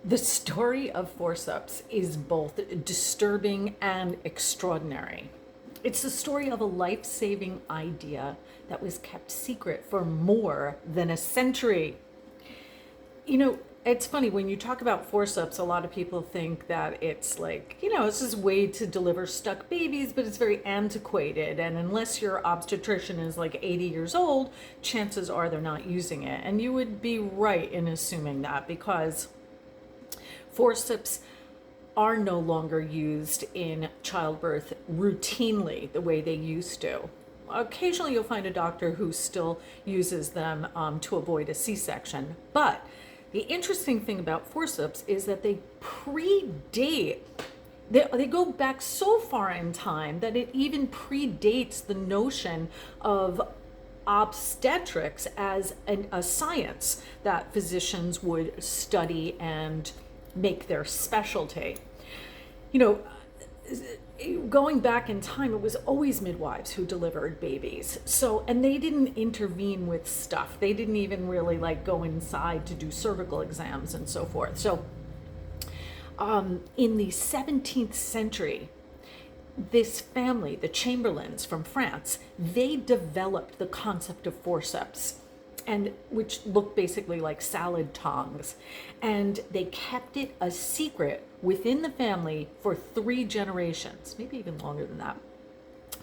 The story of forceps is both disturbing and extraordinary. It's the story of a life saving idea that was kept secret for more than a century. You know, it's funny when you talk about forceps, a lot of people think that it's like, it's this way to deliver stuck babies, but it's very antiquated. And unless your obstetrician is like 80 years old, chances are they're not using it. And you would be right in assuming that because forceps are no longer used in childbirth routinely the way they used to. Occasionally, you'll find a doctor who still uses them to avoid a C-section. But the interesting thing about forceps is that they predate, they go back so far in time that it even predates the notion of obstetrics as a science that physicians would study and make their specialty. You know, going back in time, it was always midwives who delivered babies. So, and they didn't intervene with stuff. They didn't even really like go inside to do cervical exams and so forth. So, in the 17th century, this family, the Chamberlains from France, they developed the concept of forceps, and which looked basically like salad tongs, and they kept it a secret within the family for 3 generations, maybe even longer than that.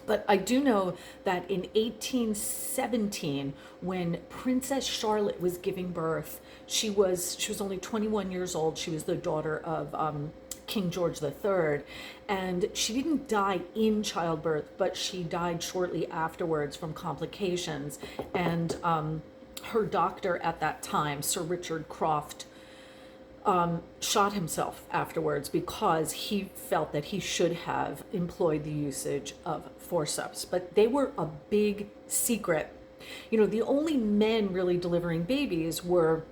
But I do know that in 1817, when Princess Charlotte was giving birth, she was only 21 years old. She was the daughter of King George III, and she didn't die in childbirth, but she died shortly afterwards from complications. And her doctor at that time, Sir Richard Croft, shot himself afterwards because he felt that he should have employed the usage of forceps. But they were a big secret. The only men really delivering babies were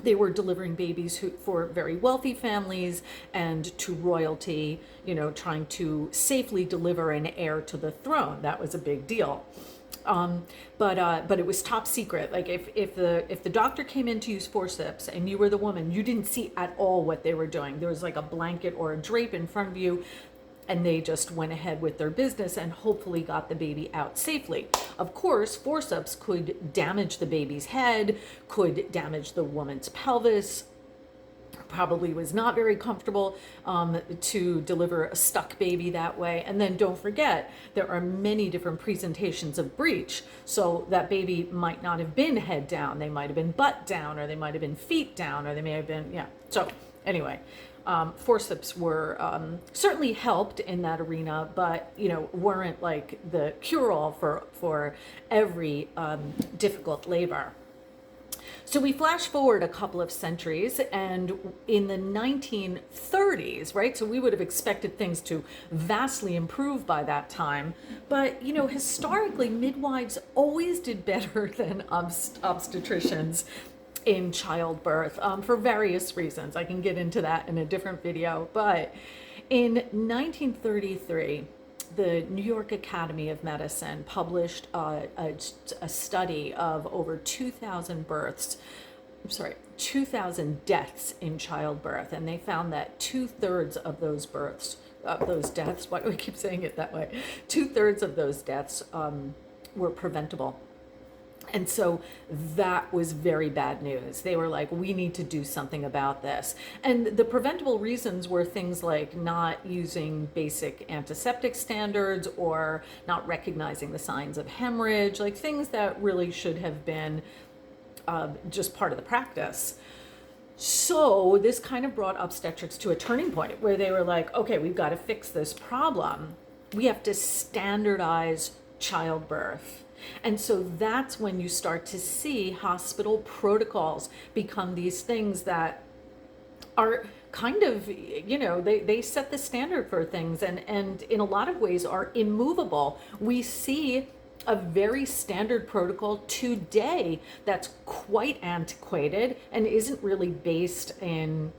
delivering babies for very wealthy families and to royalty, trying to safely deliver an heir to the throne. That was a big deal. But it was top secret. Like if the doctor came in to use forceps and you were the woman, you didn't see at all what they were doing. There was like a blanket or a drape in front of you, and they just went ahead with their business and hopefully got the baby out safely. Of course, forceps could damage the baby's head, could damage the woman's pelvis. Probably was not very comfortable to deliver a stuck baby that way. And then don't forget, there are many different presentations of breech. So that baby might not have been head down. They might have been butt down, or they might have been feet down, or they may have been, yeah. So anyway, forceps were certainly helped in that arena, but weren't like the cure-all for every difficult labor. So we flash forward a couple of centuries, and in the 1930s, right? So we would have expected things to vastly improve by that time. But, historically, midwives always did better than obstetricians in childbirth for various reasons. I can get into that in a different video. But in 1933, the New York Academy of Medicine published a study of over 2,000 deaths in childbirth. And they found that 2/3 of those deaths, why do I keep saying it that way? 2/3 of those deaths were preventable. And so that was very bad news. They were like, we need to do something about this. And the preventable reasons were things like not using basic antiseptic standards or not recognizing the signs of hemorrhage, like things that really should have been just part of the practice. So this kind of brought obstetrics to a turning point where they were like, okay, we've got to fix this problem. We have to standardize childbirth. And so that's when you start to see hospital protocols become these things that are kind of, they set the standard for things and in a lot of ways are immovable. We see a very standard protocol today that's quite antiquated and isn't really based in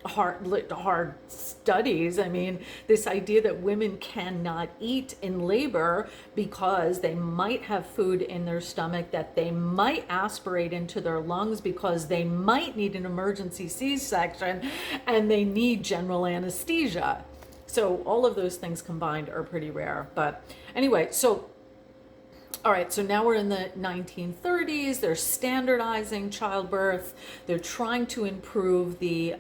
hard studies. I mean, this idea that women cannot eat in labor because they might have food in their stomach that they might aspirate into their lungs because they might need an emergency C-section and they need general anesthesia. So all of those things combined are pretty rare. But anyway, so all right, so now we're in the 1930s. They're standardizing childbirth. They're trying to improve the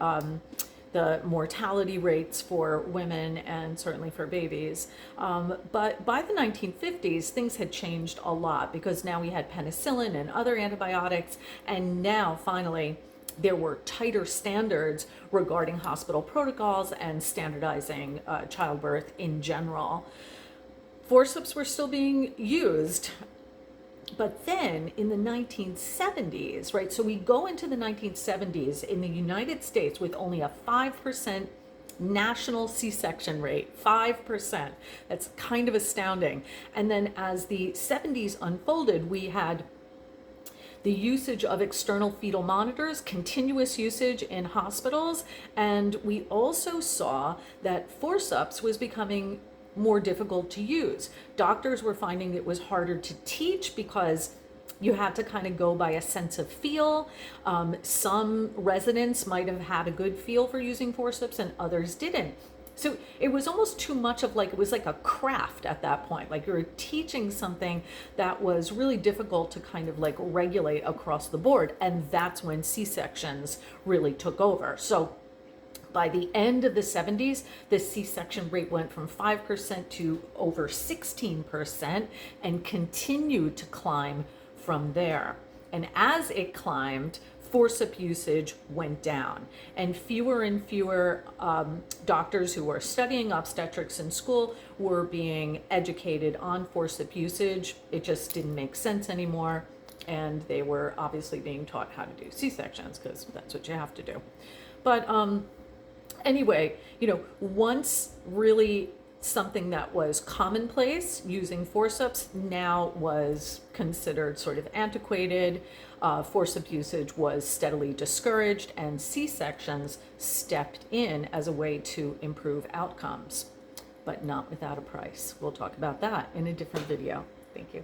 mortality rates for women and certainly for babies. But by the 1950s, things had changed a lot because now we had penicillin and other antibiotics, and now finally there were tighter standards regarding hospital protocols and standardizing childbirth in general. Forceps were still being used. But then in the 1970s, right, so we go into the 1970s in the United States with only a 5% national C-section rate, 5%. That's kind of astounding. And then as the 70s unfolded, we had the usage of external fetal monitors, continuous usage in hospitals, and we also saw that forceps was becoming more difficult to use. Doctors were finding it was harder to teach because you had to kind of go by a sense of feel. Some residents might have had a good feel for using forceps and others didn't. So it was almost too much of like, it was like a craft at that point. Like you were teaching something that was really difficult to kind of like regulate across the board. And that's when C-sections really took over. So by the end of the 70s, the C-section rate went from 5% to over 16% and continued to climb from there. And as it climbed, forceps usage went down, and fewer doctors who were studying obstetrics in school were being educated on forceps usage. It just didn't make sense anymore, and they were obviously being taught how to do C-sections because that's what you have to do. But anyway, once really something that was commonplace, using forceps, now was considered sort of antiquated. Forceps usage was steadily discouraged, and C-sections stepped in as a way to improve outcomes, but not without a price. We'll talk about that in a different video. Thank you.